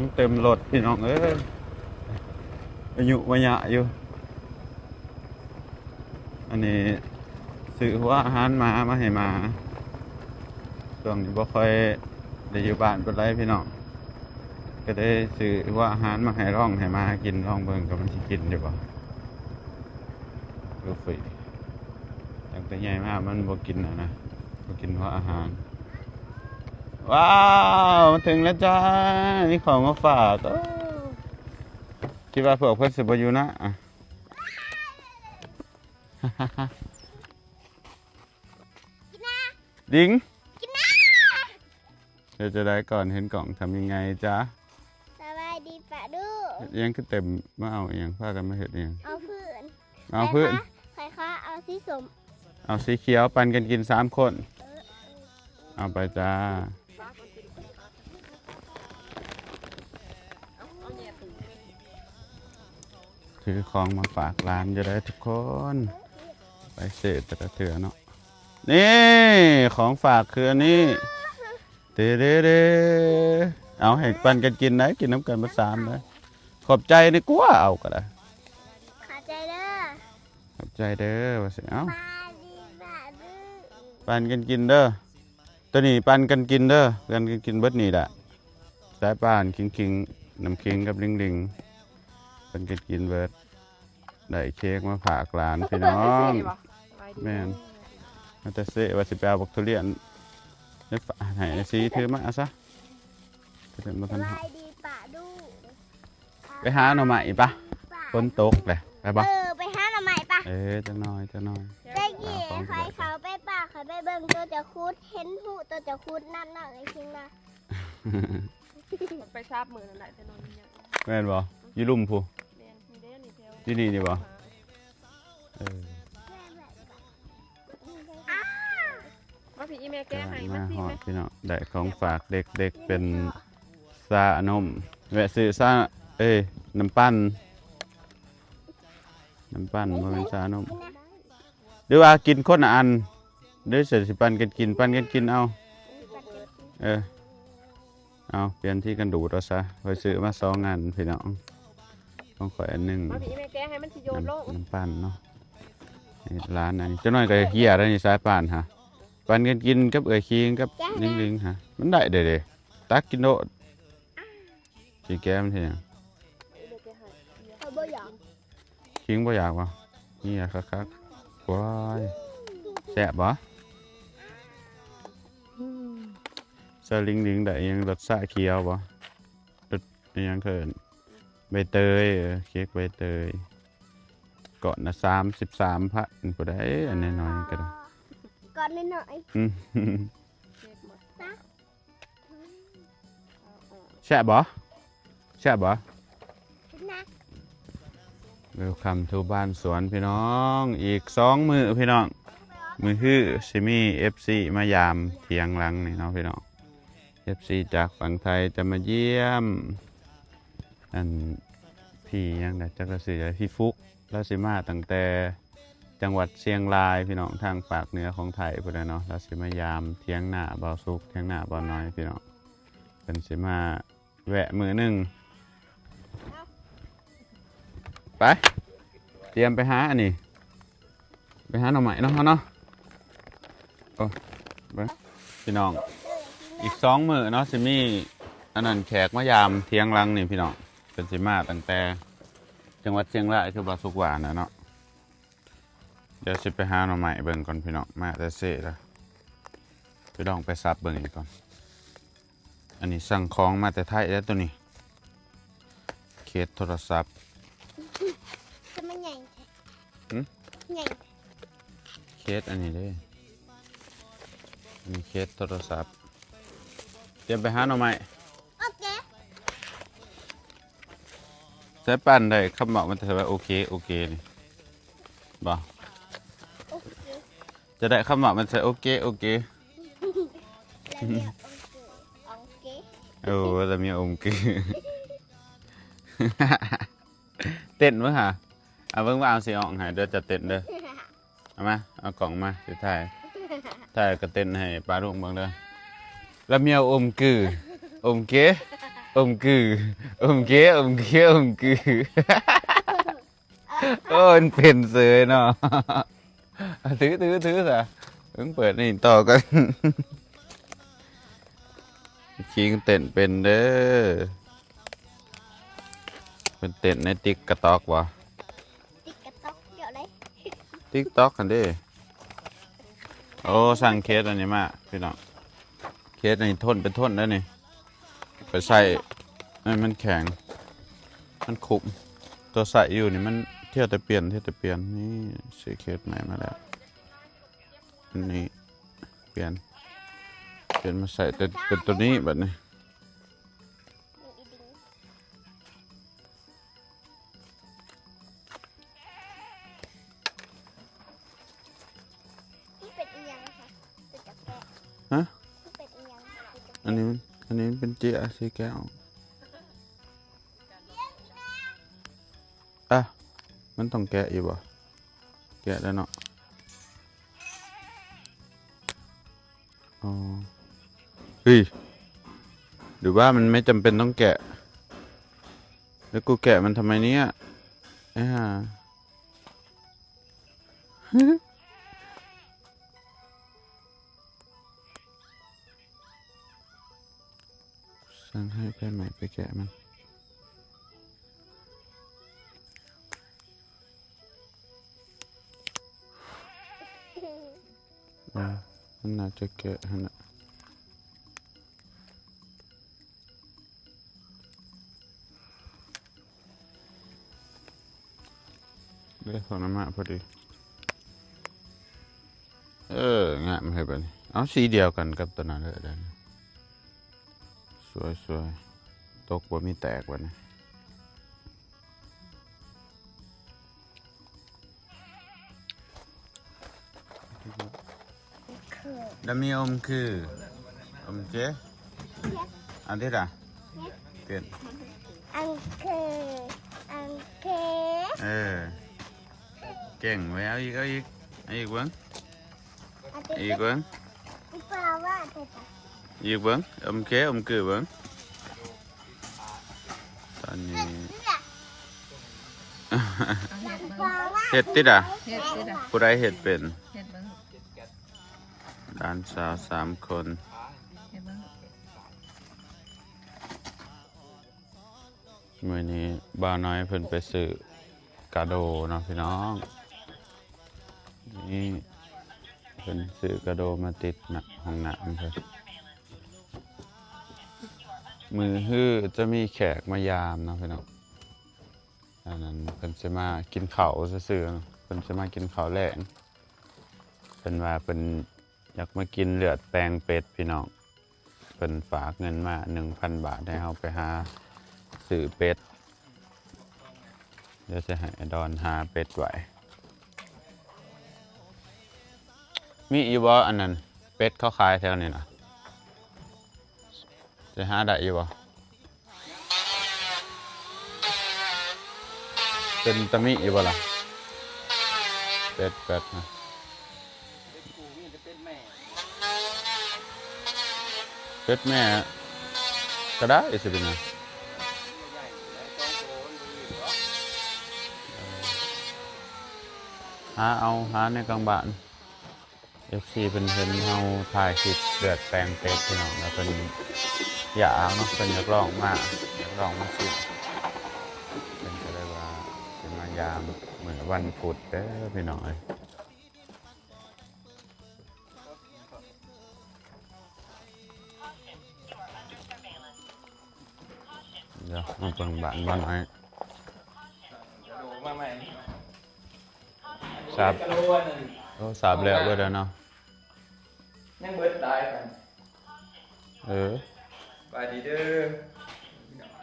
ของเต็มรถพี่น้องเอ้ยอายุวะยะอยู่อันนี้ซื้อหัวอาหารมาให้มาช่วงนี้บ่ค่อยได้อยู่บ้านเป็นไรพี่น้องก็ได้ซื้อหัวอาหารมาให้ร่องให้มากินร่องเบิ่งกับมันสิกินอยู่บ่ดูฟรีตั้งแต่ใหญ่มากมันบ่กินนะบ่กินหัวอาหารว้าวมาถึงแล้วจ้ามีของมาฝากคิดว่าพวกเพื่อนสิบอยู่นะดิ้งเดี๋ยวจะได้ก่อนเห็นกล่องทำยังไงจ๊ะสบายดีปะดูยังคือเต็มมาเอาเองพากันมาเห็ดเองเอาพื้นใครคะเอาสีสมเอาสีเขียวปันกันกิน3 คนเอาไปจ้าถือของมาฝากร้านจะได้ทุกคนไปเสร็จแต่เถื่อเนาะนี่ของฝากคืออันนี้เด้เอาให้ปันกันกินนะกินน้ำกันมา3นะขอบใจนี่กูว่าเอาก็ได้ขอบใจเด้อขอบใจเด้อว่าสิเอาปันกันกินเด้อตัวนี้ปันกันกินเด้อกันกินเบิดนี่แหละสายป่านคิงน้ำคิงกับลิงปันกันกินเบิดได้เค้กมาฝากร้านพี่น้องแม่นมาแต่เสว่าสิไปเอาบักทุเรียนได้ฝากให้ซีถือมาซะสบายดีปะดูไปหาหน่อไม้ปะฝนตกเลยไปปะไปหาหน่อไม้ปะจะน้อยได้กี่ใครเขาไปป่าเขาไปเบิ่งตัวจะคุดเห็นผู้ตัวจะคุดนั่นน่ะไอ้คิงนะไปชาบมือนั่นแหละแต่นอนยังแม่นบ่ยี่ลุ่มผู้ที่นี่บ่มาพี่อีเมลแก้ให้มาสิแม่พี่น้องได้ของฝากเด็กๆเป็นซาอนมแวะซื้อซาน้ำปั้นมาเป็นซาอนมหรือว่ากินคนอันหรือเสร็จสิปันกันกินเอาเอาเปลี่ยนที่กันดูดเอาซะไปซื้อมา2 อันพี่น้องต้องขออัน1มาพี่อีเมลแก้ให้มันสิโยนโลกน้ำปั้นเนาะร้านอันนี้เจ้าน้อยก็เฮียได้นี่สายป่านฮะปันกันกินกับคิงกับลิงฮะมันได้เด้ตักกินโดดสีแก้มเทียงคิงบ่อยากวะนี่อะคักว้ายแซ่บบ่สลิงได้ยังรสชาติเขียวบ่รสยังเขินใบเตยเค้กใบเตยก่อนนะ33,000ผู้ใดอันน้อยๆก็ได้ก่อนน้อยแช่บ่เวลคัมทูบ้านสวนพี่น้องอีก2 มื้อพี่น้องมื้อฮื้อซิมี FC มายามเถียงหลังนี่เนาะพี่น้อง FC จากฝั่งไทยจะมาเยี่ยมอันพี่ยังได้จักรสื่อพี่ฟุกลาซิมาตั้งแต่จังหวัดเชียงรายพี่น้องทางภาคเหนือของไทยพุ่นเนาะลาซิมายามเถียงหน้าเบาสุกเถียงหน้าเบาน้อยพี่น้องเป็นสิมาแวะมื้อนึงไปเตรียมไปหาอันนี้ไปหาหน่อไม้เนาะโอ้พี่น้องอีก2 มื้อเนาะสิมีอันนั้นแขกมายามเถียงหลังนี่พี่น้องเป็นสิมาตั้งแต่จังหวัดเชียงรายคือบ่สุกหวานเนาะเดี๋ยวสิไปหาหน่อไม้เบิ่งก่อนพี่น้องมาแต่เสร็จแล้วพี่น้องไปซับเบิ่งอีกก่อนอันนี้สั่งของมาแต่ไทยแล้วตัวนี้เคสโทรศัพท์จะมันใหญ่ใหญ่เคสอันนี้เด้มีเคสโทรศัพท์เตรียมไปหาหน่อไม้โอเคใช้ปั่นได้คำบอกมันจะว่าโอเคนี่บ่จะได้คำบอกมันจะโอเคจะมีองค์คือเต้นมั้งฮะเอาเพิ่งว่าเอาสีออกหายเดี๋ยวจะเต้นเด้อเอามาเอากล่องมาสุดท้ายก็เต้นให้ปลาลูกบ้างเด้อแล้วมีองค์คือ กือเก๋กือโอ้ยเป็นเสยเนาะถือซะเพิ่งเปิดนี่ต่อกันคิงเต้นเป็นเด้อเป็นเต้นในติ๊กกระตอกวะ ติ๊กกระต๊อกเดี๋ยวเลย ติ๊กตอกกันเด้โอ้สั่งเคสอันนี้มาพี่น้องเคสอันนี้ทนเป็นทนได้นี่ไปใส่มันแข็งมันขุมตัวใส่อยู่นี่มันเที่ยวแต่เปลี่ยนนี่ซื้อเคสใหม่มาแล้วอันนี้เปลี่ยนมาใส่แต่เป็นตัวนี้แบบนี้ อีดิงนี่เป็นอีหยังนะคะเป็นจับแกะ ฮะ นี่เป็นอีหยังเป็นจับ อันนี้เป็นเจียสีแก้วอ่ะมันต้องแกะอยู่บ่แกะแล้วเนาะอ๋อเฮ้ยหรือว่ามันไม่จำเป็นต้องแกะแล้วกูแกะมันทำไมเนี่ยไอ้ห่า สั่งให้แฟนใหม่ไปแกะมันมันน่าจะแกะฮะนะได้ของน้ำมาพอดีงะไม่ให้ไปเอาสีเดียวกันกับตัวนั้นเลยได้นะสวยตกบ่มีแตกวะนะดามีอมคืออมเจ๊อันที่ละเปลี่ยน อังเคเก่งไว้เอาอีกเบิ้ง อันที่ อีกเบิ้ง อีปลาว่าเด็ด อีกเบิ้งอมเจ๊อมคือเบิ้งตอนนี้ ปลาว่า เห็ดติดอ่ะ เฮ็ดเฮ็ดอ่ะ ผู้ใดเห็ดเป็น เฮ็ดเบิ่ง ด้านสาว3 คน เฮ็ดเบิ่ง มื่อนี้บ่าวน้อยเพิ่นไปซื้อกาโดเนาะพี่น้องนี่เพิ่นซื้อกาโดมาติดหนักห้องน้ำเพิ่นมือฮื้อจะมีแขกมายามเนาะพี่น้องอันนั้นเพิ่นจะมากินข้าวซื่อๆเนาะเพิ่นจะมากินข้าวแลงเพิ่นว่าเพิ่นอยากมากินเลือดแปลงเป็ดพี่น้องเพิ่นฝากเงินมา 1,000 บาทให้เฮาไปหาซื้อเป็ดเดี๋ยวจะให้ดอนหาเป็ดไว้มีอีบ่อันนั้นเป็ดเขาขายแถวนี้นะจะหาได้อีบ่เป็นตะมิอีบ่ล่ะเป็ดนะเป็ดแม่ก็ได้สิเป็นนะหาในกลางบ้าน FC เป็นเห็นเฮาถ่ายคลิปเดือดแปลงเป็ดพี่น้องแล้วเป็นอยากเนาะเป็นอยากลองมาสิเป็นก็เลยว่าเป็นมายามเหมือนวันพุธเด้อพี่น้องเอ้ยเดี๋ยวมาเบิ่งบ้านบ่น้อยสาบสาบแล้วเบิดแล้วเนาะ ยังเบิดตายกัน บายดีเด้อ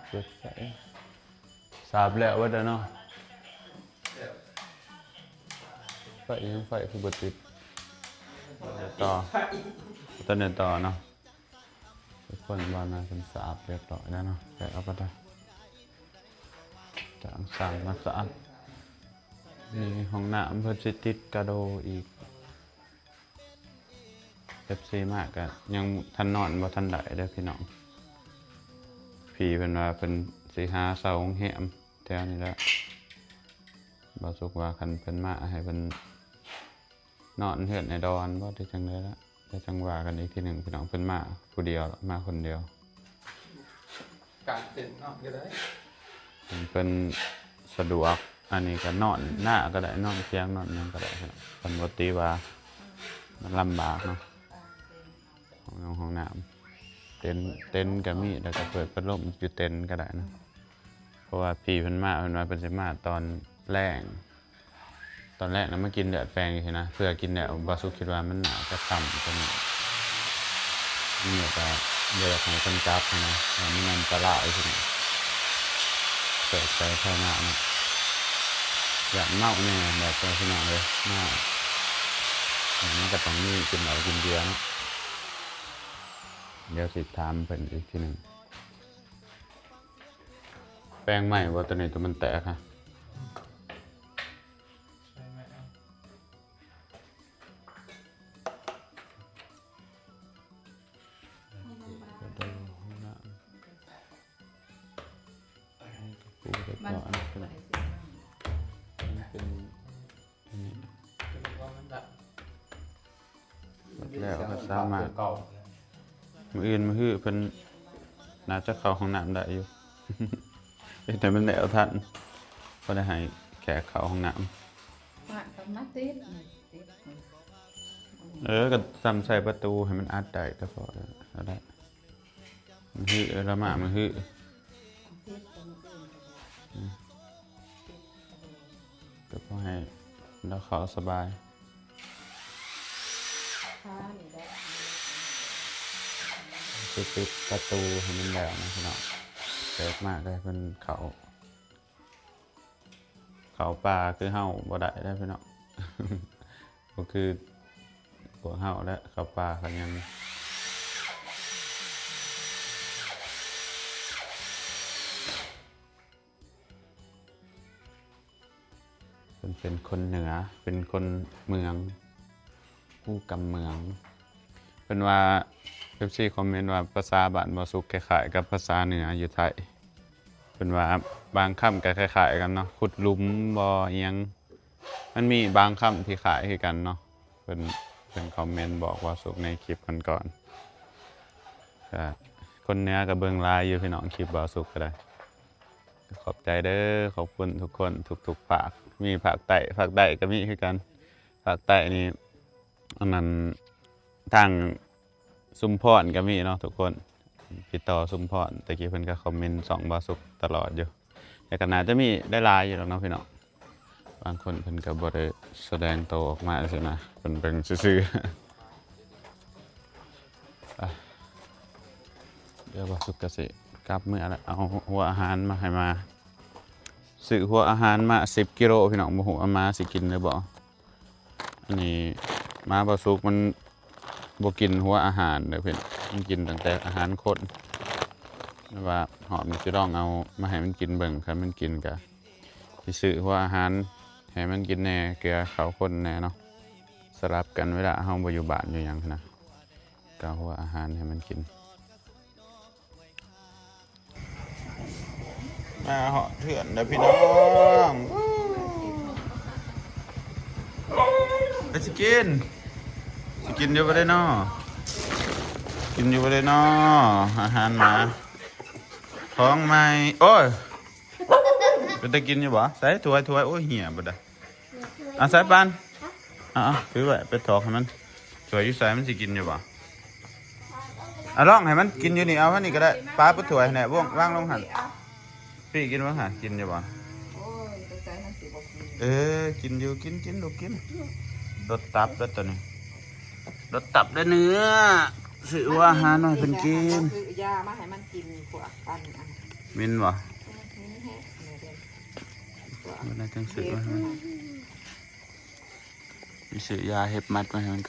เบิดไปสาบแล้วเบิดแล้วเนาะไฟคือบ่ติดต่อตอนนี้ต่อเนาะทุกคนบ้านนั้นเป็นสะอาดเรียบร้อยแล้วเนาะแกะเอาไปได้จางสั่งมาสะอาดมีห้องน้ำเพื่อสิติดกระโดอีกFC มากอะยังทันนอนบ่ทันได้เด้อพี่น้อง พี่เพิ่นว่าเพิ่นสิหาเสาแหมแถวนี้แหละบ่สุกว่าคันเพิ่นมาให้เพิ่นนอนเฮือนในดอนบ่ได้จังได๋ละแต่จังว่ากันอีกทีหนึงพี่น้องเพิ่นมาผู้เดียวมาคนเดียว การเต้นเนาะก็ได้ เป็นสะดวกอันนี้ก็นอนหน้าก็ได้นอนเตียงนอนหยังก็ได้ครับปกติว่ามันลำบากเนาะห้องน้ำเต็นท์ก็มีแล้วก็เปิดพัดลมอยู่เต็นท์ก็ได้นะเพราะว่าพี่เพิ่นมาเป็นสิมาตอนแรกนะมากินแดดแปลงอยู่นะเพื่อกินแดดบ่สุคิดว่ามันหนาวจะค่ำจังนี่ก็เดี๋ยวให้เพิ่นจับนะมันอันตรายขึ้นเปิดใจแค่หน้าเนาะอยากเมาแน่แบบตัวพี่น้องเลยเมามันก็ต้องมีกินเหล้ากินเบียร์เนาะเดี๋ยวสิถามเพิ่นอีกทีหนึงแป้งใหม่ว่าตัวนี้ตัวมันแตกค่ะ ใช่ไหมเอา ปูไปก่อนเป็นนี่ คือว่ามันดับ แล้วก็สามารถ เก่า มืออื่นมือฮื้อเพิ่นน่าจะเข้าห้องน้ำได้อยู่ แต่มันแล้วทันก็ได้ให้แขกเข้าห้องน้ ว่าทำมาติด ำก็ซ้ำใส่ประตูให้มันอัดได้ก็พอแล้วได้มันฮื้อละหมามันฮื้อก็พอให้แล้วเขาสบาย ผ้านี่ได้ ปิดประตูให้มันแล้วนะพี่น้องเปิดมากได้เพิ่นเขาป่าคือเฮาบ่ได้ได้พี่น้อง ก็คือพวกเฮาและเขาป่าเขายังเป็นคนเหนือเป็นคนเมืองผู้กำเมืองเป็นว่าเอฟซีคอมเมนต์ว่าภาษาบ้านบ่สุกคล้ายๆกับภาษาเหนืออยู่ไทยเป็นว่าบางคำก็คล้ายๆกันเนาะขุดหลุมบ่อิหยังมันมีบางคำที่คล้ายคือกันเนาะเป็นคอมเมนต์บอกว่าสุกในคลิปก่อนๆก็คนเหนือก็เบิ่งหลายอยู่พี่น้องคลิปบ่สุกก็ได้ขอบใจเด้อขอบคุณทุกคนทุกๆภาคมีภาคใต้ก็มีคือกันภาคใต้นี่อันนั้นทางซุมพรก็มีเนาะทุกคนติดต่อซุมพรตะกี้เพิ่นก็คอมเมนต์ส่องบาสุกตลอดอยู่แต่ก็น่าจะมีได้หลายอยู่แล้วเนาะพี่น้องบางคนเพิ่นก็บ่ได้แสดงตัวออกมาซื่อนะเพิ่นเป็นซื่อๆเดี๋ยวบาสุกก็สิกลับมื้อละเอาหัวอาหารมาให้มาซื้อหัวอาหารมา10 กิโลพี่น้องบ่ฮู้ว่ามาสิกินหรือบ่อันนี้มาบาสุกมันบ่กินหัวอาหารเด้อเพิ่นมันกินตั้งแต่อาหารคนว่าหอมนี่สิลองเอามาให้มันกินเบิ่งคันมันกินก็สิซื้อหัวอาหารให้มันกินแหน่เกลือเขาคนแหน่เนาะสลับกันเวลาเฮาบ่อยู่บ้านอยู่หยังนะก็เอาหัวอาหารให้มันกินมาเหาะเถื่อนเด้อพี่น้องไปสิกินอยู่บ่ได้น้อกินอยู่บ่ได้น้ออาหารหมาของใหม่โอ้ยเป็นตะกินอยู่บ่ใส่ถ้วยโอ้ยเหี้ยบ่ได้ใส่ปานถือไว้ไปถอกให้มันถ้วยอยู่ใส่มันสิกินอยู่บ่ลองให้มันกินอยู่นี่เอาอันนี้ก็ได้ปลาปะถ้วยแหน่วางลงหั่นพี่กินบ่หั่นกินอยู่บ่ โอ้ยตัวใจมันสิบ่กิน กินอยู่กินลูกกินรสตับแล้วตัวนี้รสตับและเนื้อซื้อว่าอาหารหน่อยเป็นกิน คือยามาให้มันกินพวกอัน มินบ่ นี้แฮะเนี่ยเด้อ มันน่าจังซื้อมาให้มันมีซื้อยาเห็บมัดมาให้มัน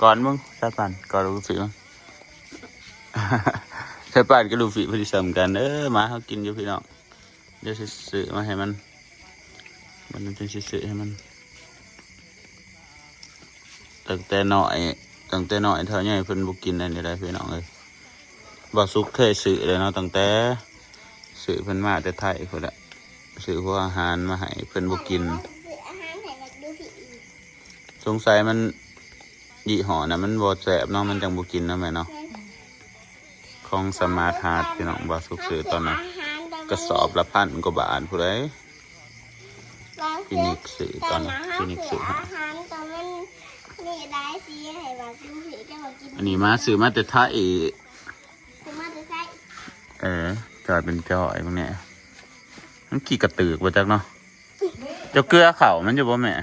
ก่อนมึงใช่ป่านก่อนลูกฝีมั้ง ใช่ป่านกับลูกฝีพอดีสมกันมาเขากินอยู่พี่น้องเดี๋ยวซื้อมาให้มันจังซื้อให้มันตั้งแต่น้อยเท่าใหญ่เพิ่นบ่กินอันนี้ได้พี่น้องเอ้ยบ่สุกเคยซื้อเลยเนาะตั้งแต่ ซื้อเพิ่นมาแต่ไทยพุ่นละซื้อพวกอาหารมาให้เพิ่นบ่กิน ซื้ออาหารให้แบบดูผีอีก สงสัยมันยี่ห้อน่ะมันบ่แซ่บเนาะมันจังบ่กินเนาะแม่เนาะของสมาร์ทฮาร์ทพี่น้องบ่สุกซื้อตอนนั้นกระสอบละ1,000 กว่าบาทผู้ใดฟินิกซื้อตอนนั้นฟินิกซื้อ อาหารตอนมันมีได้สีให้แบบดูผีจะมากิน อันนี้มาซื้อมาแต่ไทย คือมาจะใช้ จอยเป็นจอยพวกเนี้ยมันขี่กระตือกบ่จักเนาะเจ้าเกลือเข่ามันอยู่บ่แม่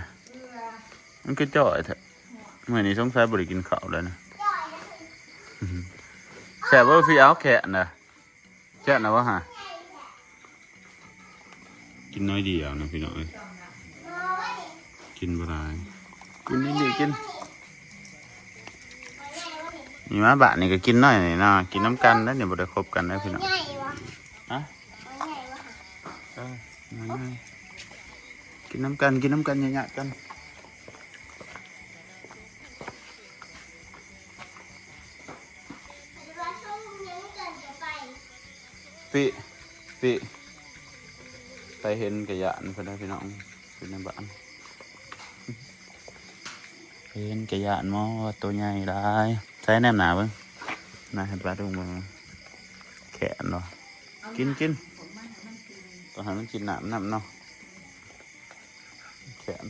มันคือจอยแท้เมื่อนี้สงสัยบ่ได้กินข้าวแล้วนะแซ่บบ่พี่เอาแค่น่ะแค่น่ะวะฮะกินน้อยเดียวนะพี่น้องเอ้ยกินบ่ได้กินนิดเดียวกินนี่มาบ้านนี่ก็กินน้อยนี่เนาะกินน้ำกันแล้วเนี่ยบ่ได้คบกันนะพี่น้อง ใหญ่วะ ฮะ ใหญ่วะ กินน้ำกันกินน้ำกันเยอะๆกัน เดี๋ยวเราช่วงนี้กันจะไป ปีไปเห็นกระยานเพื่อนได้พี่น้องเป็นในบ้านไปเห็นกระยานมอว่าตัวใหญ่ได้ใช้แนมหนาเบิ่งน่าเห็นปลาดุงเบิ่งแขนเนาะกินต้องให้มันกินน้ำเนาะแขน